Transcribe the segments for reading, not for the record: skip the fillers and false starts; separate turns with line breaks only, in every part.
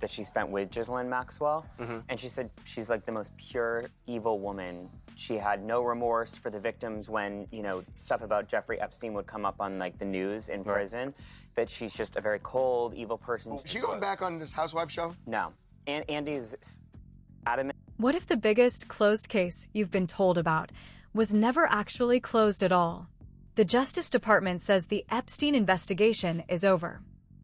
that she spent with Ghislaine Maxwell, and she said she's like the most pure evil woman. She had no remorse for the victims when, you know, stuff about Jeffrey Epstein would come up on like the news in prison, that she's just a very cold, evil person.
Is she going back on this Housewives show?
No. And Andy's adamant.
What if the biggest closed case you've been told about was never actually closed at all? The Justice Department says the Epstein investigation is over.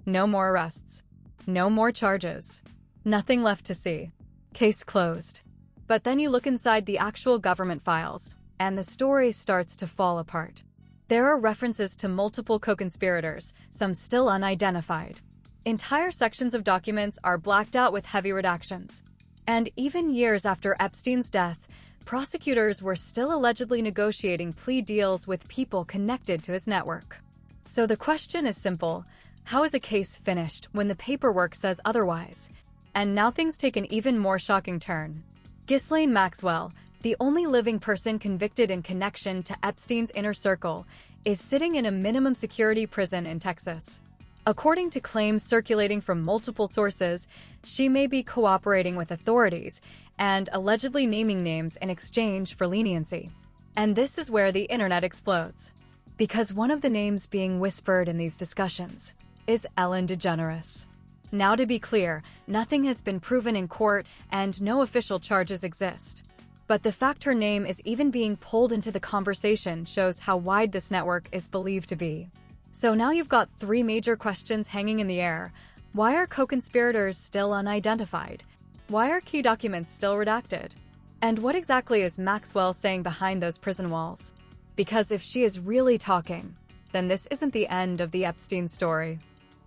No more arrests. No more charges. Nothing left to see. Case closed. But then you look inside the actual government files, and the story starts to fall apart. There are references to multiple co-conspirators, some still unidentified. Entire sections of documents are blacked out with heavy redactions. And even years after Epstein's death, prosecutors were still allegedly negotiating plea deals with people connected to his network. So the question is simple: how is a case finished when the paperwork says otherwise? And now things take an even more shocking turn. Ghislaine Maxwell, the only living person convicted in connection to Epstein's inner circle, is sitting in a minimum security prison in Texas. According to claims circulating from multiple sources, she may be cooperating with authorities and allegedly naming names in exchange for leniency. And this is where the internet explodes. Because one of the names being whispered in these discussions is Ellen DeGeneres. Now, to be clear, nothing has been proven in court and no official charges exist. But the fact her name is even being pulled into the conversation shows how wide this network is believed to be. So now you've got three major questions hanging in the air. Why are co-conspirators still unidentified? Why are key documents still redacted? And what exactly is Maxwell saying behind those prison walls? Because if she is really talking, then this isn't the end of the Epstein story.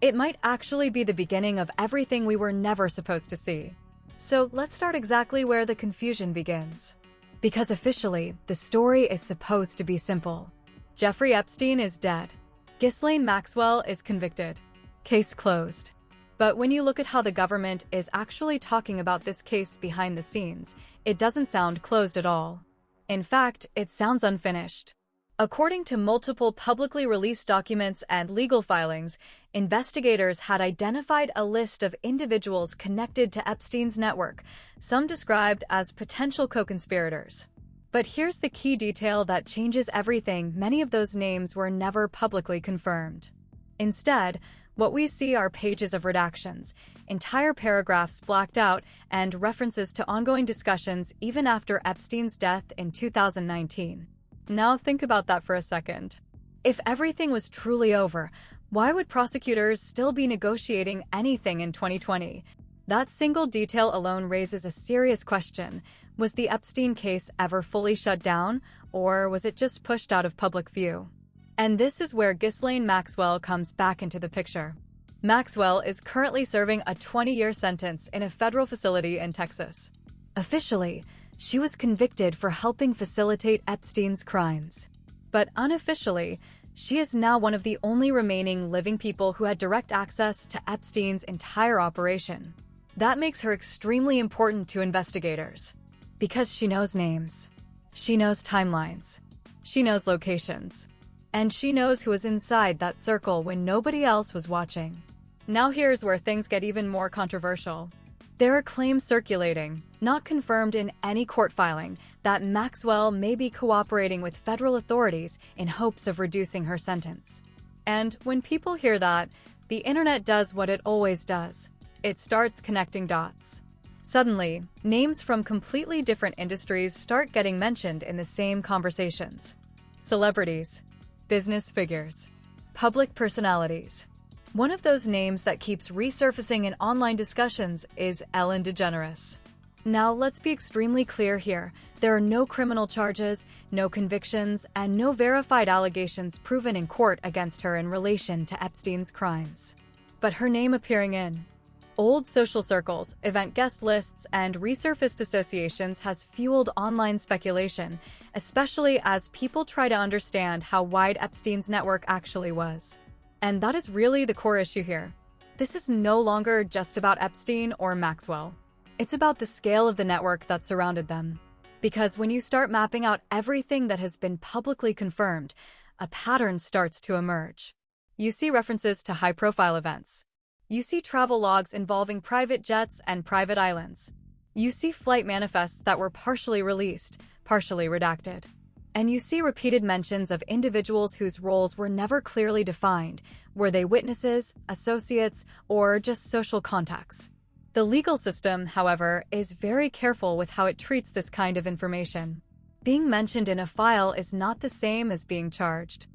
It might actually be the beginning of everything we were never supposed to see. So let's start exactly where the confusion begins. Because officially, the story is supposed to be simple. Jeffrey Epstein is dead. Ghislaine Maxwell is convicted. Case closed. But when you look at how the government is actually talking about this case behind the scenes, it doesn't sound closed at all. In fact, it sounds unfinished. According to multiple publicly released documents and legal filings, investigators had identified a list of individuals connected to Epstein's network, some described as potential co-conspirators. But here's the key detail that changes everything: many of those names were never publicly confirmed. Instead, what we see are pages of redactions, entire paragraphs blacked out, and references to ongoing discussions even after Epstein's death in 2019. Now think about that for a second. If everything was truly over, why would prosecutors still be negotiating anything in 2020? That single detail alone raises a serious question. Was the Epstein case ever fully shut down, or was it just pushed out of public view? And this is where Ghislaine Maxwell comes back into the picture. Maxwell is currently serving a 20-year sentence in a federal facility in Texas. Officially, she was convicted for helping facilitate Epstein's crimes. But unofficially, she is now one of the only remaining living people who had direct access to Epstein's entire operation. That makes her extremely important to investigators. Because she knows names. She knows timelines. She knows locations. And she knows who was inside that circle when nobody else was watching. Now here's where things get even more controversial. There are claims circulating, not confirmed in any court filing, that Maxwell may be cooperating with federal authorities in hopes of reducing her sentence. And when people hear that, the internet does what it always does. It starts connecting dots. Suddenly, names from completely different industries start getting mentioned in the same conversations. Celebrities, business figures, public personalities. One of those names that keeps resurfacing in online discussions is Ellen DeGeneres. Now, let's be extremely clear here. There are no criminal charges, no convictions, and no verified allegations proven in court against her in relation to Epstein's crimes. But her name appearing in old social circles, event guest lists, and resurfaced associations has fueled online speculation, especially as people try to understand how wide Epstein's network actually was. And that is really the core issue here. This is no longer just about Epstein or Maxwell. It's about the scale of the network that surrounded them. Because when you start mapping out everything that has been publicly confirmed, a pattern starts to emerge. You see references to high-profile events, You see travel logs involving private jets and private islands. You see flight manifests that were partially released, partially redacted. And you see repeated mentions of individuals whose roles were never clearly defined. Were they witnesses, associates, or just social contacts? The legal system, however, is very careful with how it treats this kind of information. Being mentioned in a file is not the same as being charged.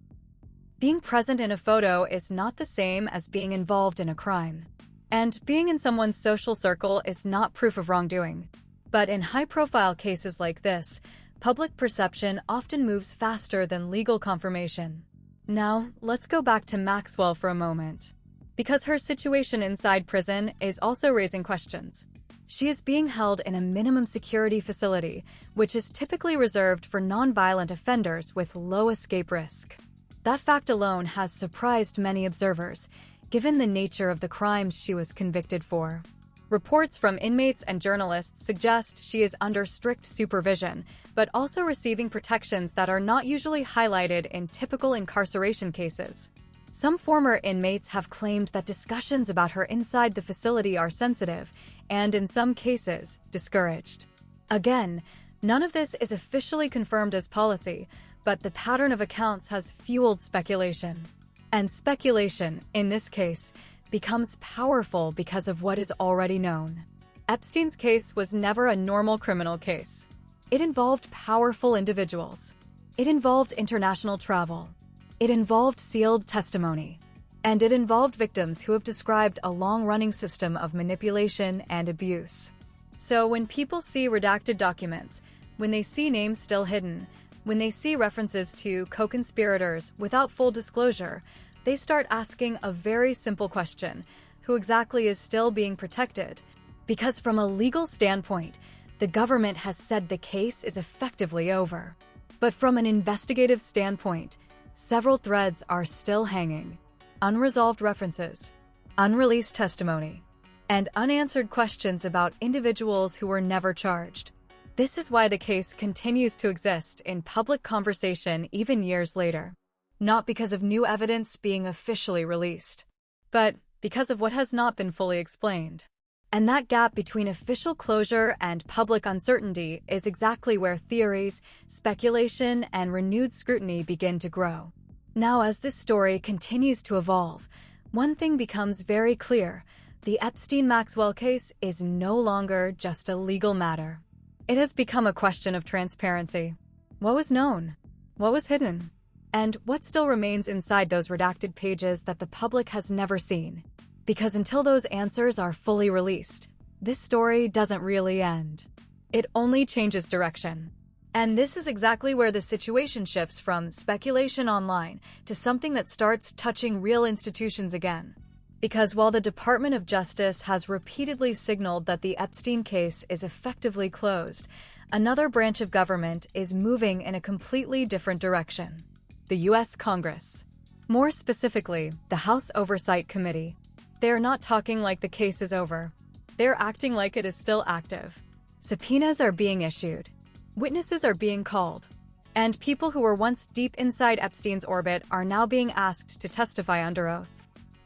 Being present in a photo is not the same as being involved in a crime. And being in someone's social circle is not proof of wrongdoing. But in high-profile cases like this, public perception often moves faster than legal confirmation. Now, let's go back to Maxwell for a moment. Because her situation inside prison is also raising questions. She is being held in a minimum security facility, which is typically reserved for nonviolent offenders with low escape risk. That fact alone has surprised many observers, given the nature of the crimes she was convicted for. Reports from inmates and journalists suggest she is under strict supervision, but also receiving protections that are not usually highlighted in typical incarceration cases. Some former inmates have claimed that discussions about her inside the facility are sensitive and, in some cases, discouraged. Again, none of this is officially confirmed as policy, but the pattern of accounts has fueled speculation. And speculation, in this case, becomes powerful because of what is already known. Epstein's case was never a normal criminal case. It involved powerful individuals. It involved international travel. It involved sealed testimony. And it involved victims who have described a long-running system of manipulation and abuse. So when people see redacted documents, when they see names still hidden, when they see references to co-conspirators without full disclosure, they start asking a very simple question: who exactly is still being protected? Because from a legal standpoint, the government has said the case is effectively over. But from an investigative standpoint, several threads are still hanging. Unresolved references, unreleased testimony, and unanswered questions about individuals who were never charged. This is why the case continues to exist in public conversation even years later. Not because of new evidence being officially released, but because of what has not been fully explained. And that gap between official closure and public uncertainty is exactly where theories, speculation, and renewed scrutiny begin to grow. Now, as this story continues to evolve, one thing becomes very clear: the Epstein-Maxwell case is no longer just a legal matter. It has become a question of transparency. What was known? What was hidden? And what still remains inside those redacted pages that the public has never seen? Because until those answers are fully released, this story doesn't really end. It only changes direction. And this is exactly where the situation shifts from speculation online to something that starts touching real institutions again. Because while the Department of Justice has repeatedly signaled that the Epstein case is effectively closed, another branch of government is moving in a completely different direction: the U.S. Congress. More specifically, the House Oversight Committee. They are not talking like the case is over. They're acting like it is still active. Subpoenas are being issued. Witnesses are being called. And people who were once deep inside Epstein's orbit are now being asked to testify under oath.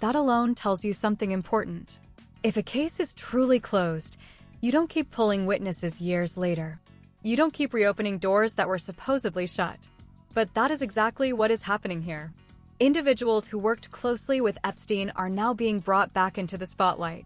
That alone tells you something important. If a case is truly closed, you don't keep pulling witnesses years later. You don't keep reopening doors that were supposedly shut. But that is exactly what is happening here. Individuals who worked closely with Epstein are now being brought back into the spotlight.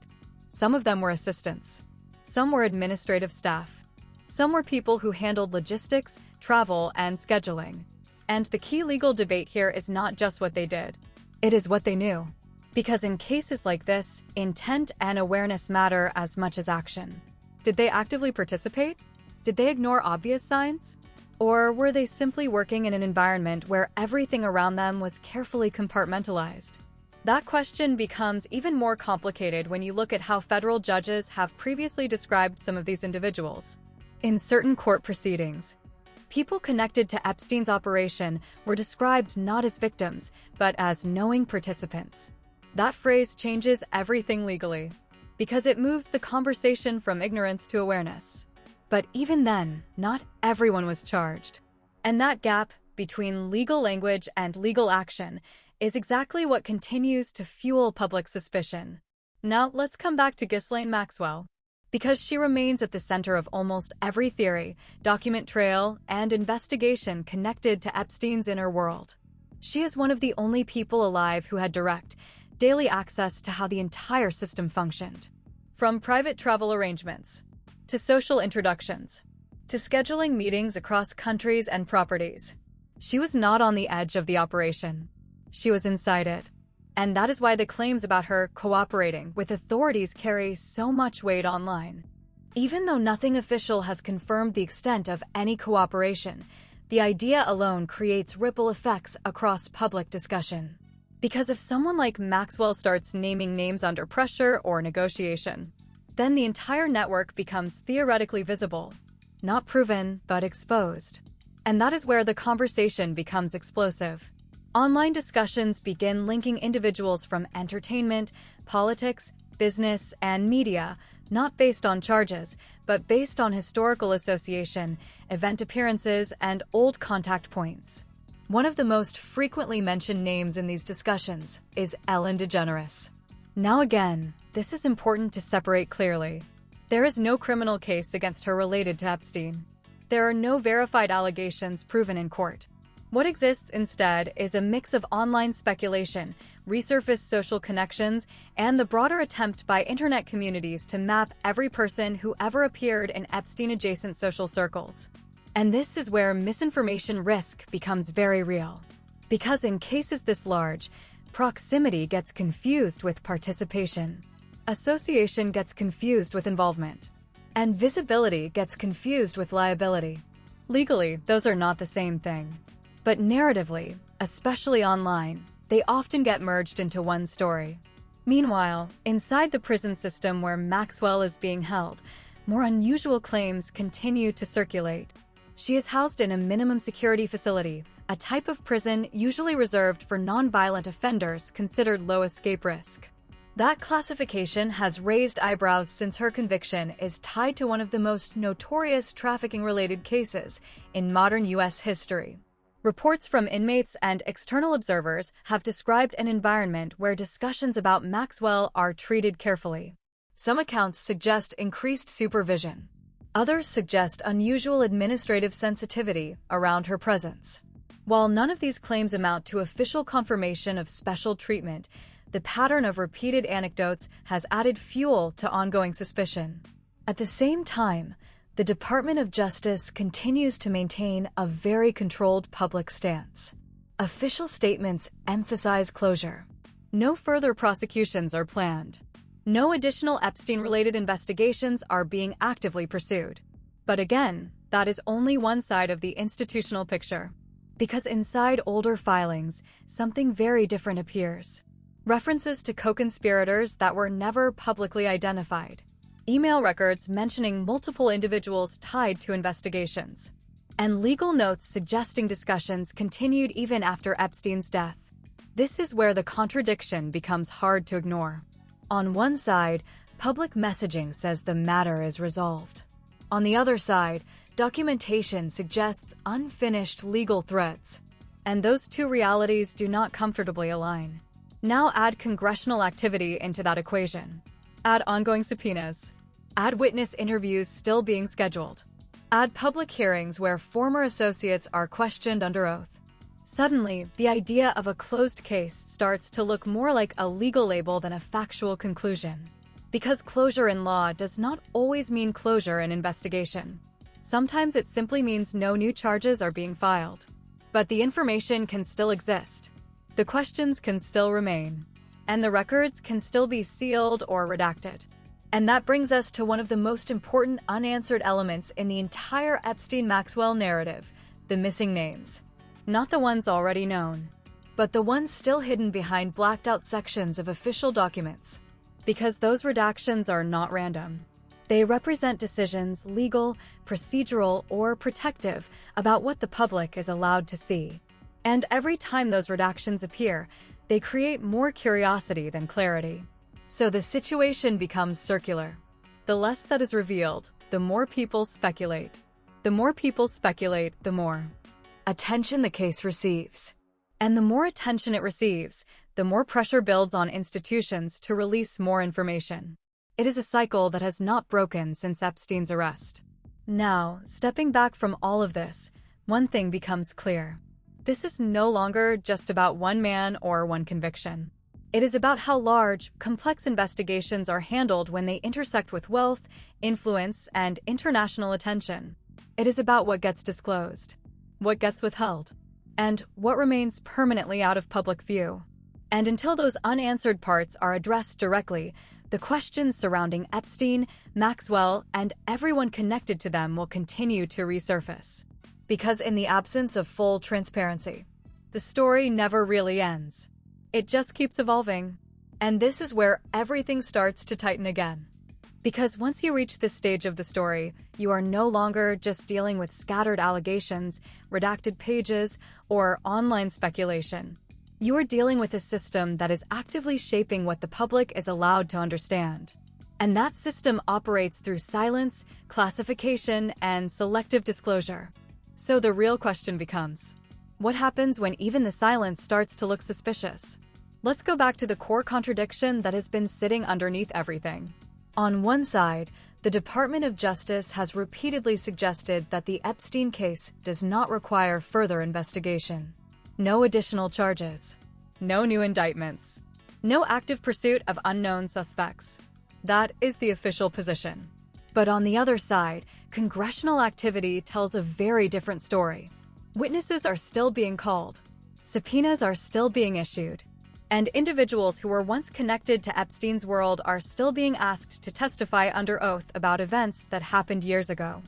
Some of them were assistants. Some were administrative staff. Some were people who handled logistics, travel, and scheduling. And the key legal debate here is not just what they did. It is what they knew. Because in cases like this, intent and awareness matter as much as action. Did they actively participate? Did they ignore obvious signs? Or were they simply working in an environment where everything around them was carefully compartmentalized? That question becomes even more complicated when you look at how federal judges have previously described some of these individuals. In certain court proceedings, people connected to Epstein's operation were described not as victims, but as knowing participants. That phrase changes everything legally, because it moves the conversation from ignorance to awareness. But even then, not everyone was charged. And that gap between legal language and legal action is exactly what continues to fuel public suspicion. Now let's come back to Ghislaine Maxwell. Because she remains at the center of almost every theory, document trail, and investigation connected to Epstein's inner world. She is one of the only people alive who had direct, daily access to how the entire system functioned. From private travel arrangements, to social introductions, to scheduling meetings across countries and properties. She was not on the edge of the operation. She was inside it. And that is why the claims about her cooperating with authorities carry so much weight online. Even though nothing official has confirmed the extent of any cooperation, the idea alone creates ripple effects across public discussion. Because if someone like Maxwell starts naming names under pressure or negotiation, then the entire network becomes theoretically visible, not proven, but exposed. And that is where the conversation becomes explosive. Online discussions begin linking individuals from entertainment, politics, business, and media, not based on charges, but based on historical association, event appearances, and old contact points. One of the most frequently mentioned names in these discussions is Ellen DeGeneres. Now again, this is important to separate clearly. There is no criminal case against her related to Epstein. There are no verified allegations proven in court. What exists instead is a mix of online speculation, resurfaced social connections, and the broader attempt by internet communities to map every person who ever appeared in Epstein-adjacent social circles. And this is where misinformation risk becomes very real. Because in cases this large, proximity gets confused with participation, association gets confused with involvement, and visibility gets confused with liability. Legally, those are not the same thing. But narratively, especially online, they often get merged into one story. Meanwhile, inside the prison system where Maxwell is being held, more unusual claims continue to circulate. She is housed in a minimum security facility, a type of prison usually reserved for non-violent offenders considered low escape risk. That classification has raised eyebrows since her conviction is tied to one of the most notorious trafficking-related cases in modern U.S. history. Reports from inmates and external observers have described an environment where discussions about Maxwell are treated carefully. Some accounts suggest increased supervision. Others suggest unusual administrative sensitivity around her presence. While none of these claims amount to official confirmation of special treatment, the pattern of repeated anecdotes has added fuel to ongoing suspicion. At the same time, the Department of Justice continues to maintain a very controlled public stance. Official statements emphasize closure. No further prosecutions are planned. No additional Epstein-related investigations are being actively pursued. But again, that is only one side of the institutional picture. Because inside older filings, something very different appears. References to co-conspirators that were never publicly identified. Email records mentioning multiple individuals tied to investigations, and legal notes suggesting discussions continued even after Epstein's death. This is where the contradiction becomes hard to ignore. On one side, public messaging says the matter is resolved. On the other side, documentation suggests unfinished legal threads. And those two realities do not comfortably align. Now add congressional activity into that equation. Add ongoing subpoenas. Add witness interviews still being scheduled. Add public hearings where former associates are questioned under oath. Suddenly, the idea of a closed case starts to look more like a legal label than a factual conclusion. Because closure in law does not always mean closure in investigation. Sometimes it simply means no new charges are being filed. But the information can still exist. The questions can still remain. And the records can still be sealed or redacted. And that brings us to one of the most important unanswered elements in the entire Epstein-Maxwell narrative, the missing names. Not the ones already known, but the ones still hidden behind blacked-out sections of official documents. Because those redactions are not random. They represent decisions, legal, procedural, or protective, about what the public is allowed to see. And every time those redactions appear, they create more curiosity than clarity. So the situation becomes circular. The less that is revealed, the more people speculate. The more people speculate, the more attention the case receives. And the more attention it receives, the more pressure builds on institutions to release more information. It is a cycle that has not broken since Epstein's arrest. Now, stepping back from all of this, one thing becomes clear. This is no longer just about one man or one conviction. It is about how large, complex investigations are handled when they intersect with wealth, influence, and international attention. It is about what gets disclosed, what gets withheld, and what remains permanently out of public view. And until those unanswered parts are addressed directly, the questions surrounding Epstein, Maxwell, and everyone connected to them will continue to resurface. Because in the absence of full transparency, the story never really ends. It just keeps evolving. And this is where everything starts to tighten again. Because once you reach this stage of the story, you are no longer just dealing with scattered allegations, redacted pages, or online speculation. You are dealing with a system that is actively shaping what the public is allowed to understand. And that system operates through silence, classification, and selective disclosure. So the real question becomes, what happens when even the silence starts to look suspicious? Let's go back to the core contradiction that has been sitting underneath everything. On one side, the Department of Justice has repeatedly suggested that the Epstein case does not require further investigation. No additional charges. No new indictments. No active pursuit of unknown suspects. That is the official position. But on the other side, congressional activity tells a very different story. Witnesses are still being called. Subpoenas are still being issued. And individuals who were once connected to Epstein's world are still being asked to testify under oath about events that happened years ago.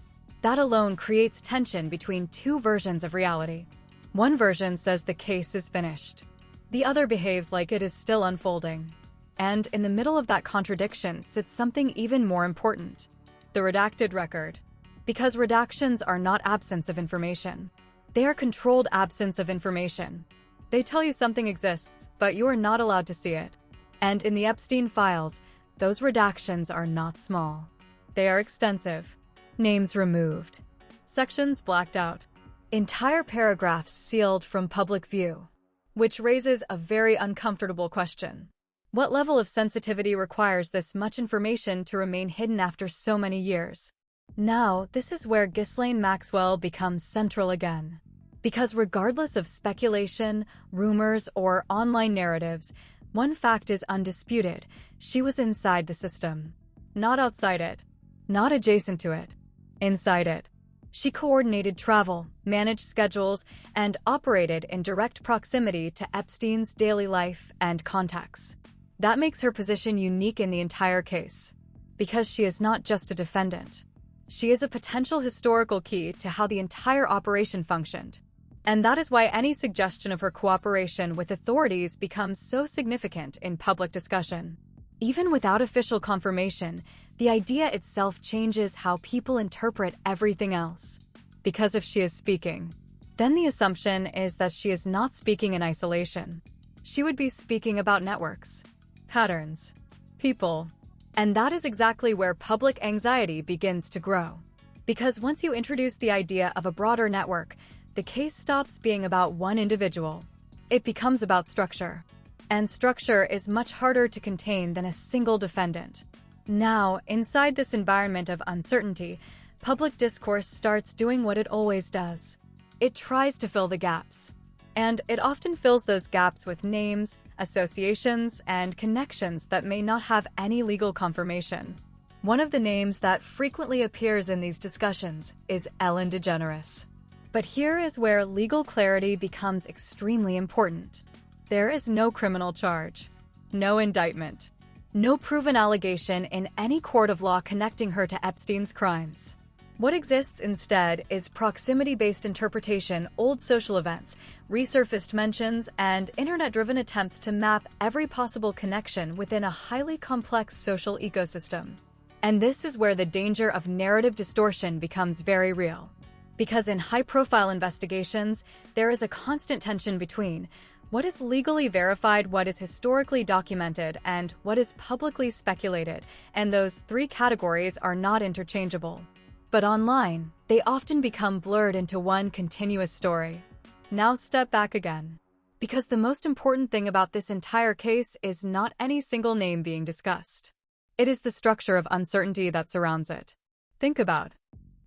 That alone creates tension between two versions of reality. One version says the case is finished. The other behaves like it is still unfolding. And in the middle of that contradiction sits something even more important: the redacted record. Because redactions are not absence of information. They are controlled absence of information. They tell you something exists, but you are not allowed to see it. And in the Epstein files, those redactions are not small. They are extensive. Names removed. Sections blacked out. Entire paragraphs sealed from public view. Which raises a very uncomfortable question. What level of sensitivity requires this much information to remain hidden after so many years? Now, this is where Ghislaine Maxwell becomes central again. Because regardless of speculation, rumors, or online narratives, one fact is undisputed: she was inside the system. Not outside it. Not adjacent to it. Inside it. She coordinated travel, managed schedules, and operated in direct proximity to Epstein's daily life and contacts. That makes her position unique in the entire case. Because she is not just a defendant. She is a potential historical key to how the entire operation functioned. And that is why any suggestion of her cooperation with authorities becomes so significant in public discussion. Even without official confirmation, the idea itself changes how people interpret everything else. Because if she is speaking, then the assumption is that she is not speaking in isolation. She would be speaking about networks, patterns, people. And that is exactly where public anxiety begins to grow. Because once you introduce the idea of a broader network, the case stops being about one individual. It becomes about structure. And structure is much harder to contain than a single defendant. Now, inside this environment of uncertainty, public discourse starts doing what it always does. It tries to fill the gaps. And it often fills those gaps with names, associations, and connections that may not have any legal confirmation. One of the names that frequently appears in these discussions is Ellen DeGeneres. But here is where legal clarity becomes extremely important. There is no criminal charge, no indictment, no proven allegation in any court of law connecting her to Epstein's crimes. What exists instead is proximity-based interpretation, old social events, resurfaced mentions, and internet-driven attempts to map every possible connection within a highly complex social ecosystem. And this is where the danger of narrative distortion becomes very real. Because in high-profile investigations, there is a constant tension between what is legally verified, what is historically documented, and what is publicly speculated, and those three categories are not interchangeable. But online, they often become blurred into one continuous story. Now step back again. Because the most important thing about this entire case is not any single name being discussed. It is the structure of uncertainty that surrounds it. Think about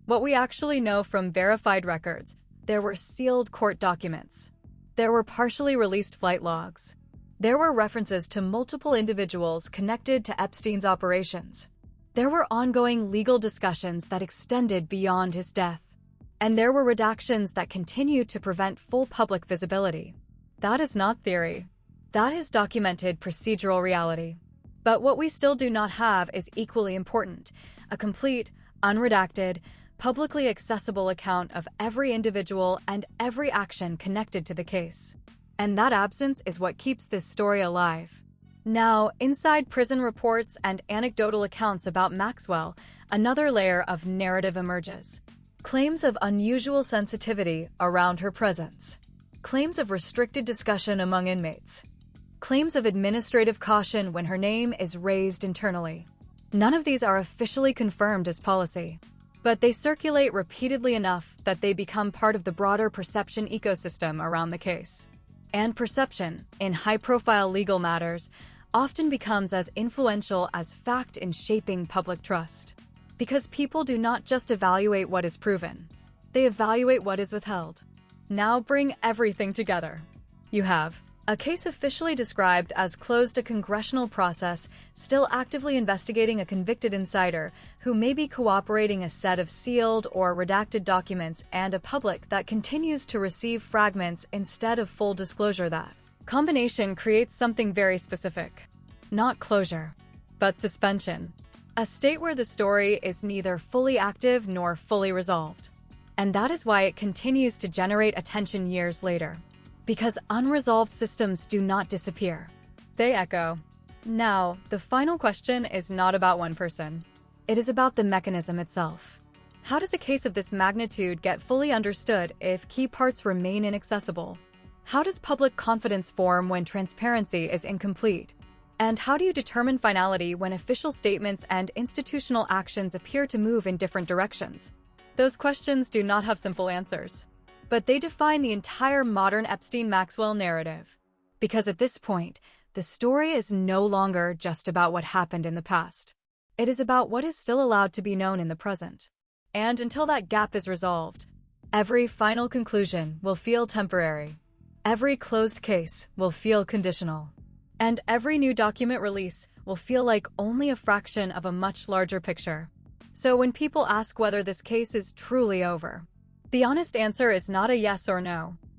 what we actually know from verified records. There were sealed court documents. There were partially released flight logs. There were references to multiple individuals connected to Epstein's operations. There were ongoing legal discussions that extended beyond his death. And there were redactions that continue to prevent full public visibility. That is not theory. That is documented procedural reality. But what we still do not have is equally important: a complete, unredacted, publicly accessible account of every individual and every action connected to the case. And that absence is what keeps this story alive. Now, inside prison reports and anecdotal accounts about Maxwell, another layer of narrative emerges. Claims of unusual sensitivity around her presence. Claims of restricted discussion among inmates. Claims of administrative caution when her name is raised internally. None of these are officially confirmed as policy, but they circulate repeatedly enough that they become part of the broader perception ecosystem around the case. And perception, in high-profile legal matters, often becomes as influential as fact in shaping public trust. Because people do not just evaluate what is proven, they evaluate what is withheld. Now bring everything together. You have a case officially described as closed, a congressional process still actively investigating a convicted insider who may be cooperating, a set of sealed or redacted documents, and a public that continues to receive fragments instead of full disclosure. That combination creates something very specific. Not closure, but suspension. A state where the story is neither fully active nor fully resolved. And that is why it continues to generate attention years later. Because unresolved systems do not disappear. They echo. Now, the final question is not about one person. It is about the mechanism itself. How does a case of this magnitude get fully understood if key parts remain inaccessible? How does public confidence form when transparency is incomplete? And how do you determine finality when official statements and institutional actions appear to move in different directions? Those questions do not have simple answers, but they define the entire modern Epstein-Maxwell narrative. Because at this point, the story is no longer just about what happened in the past. It is about what is still allowed to be known in the present. And until that gap is resolved, every final conclusion will feel temporary. Every closed case will feel conditional. And every new document release will feel like only a fraction of a much larger picture. So when people ask whether this case is truly over, the honest answer is not a yes or no.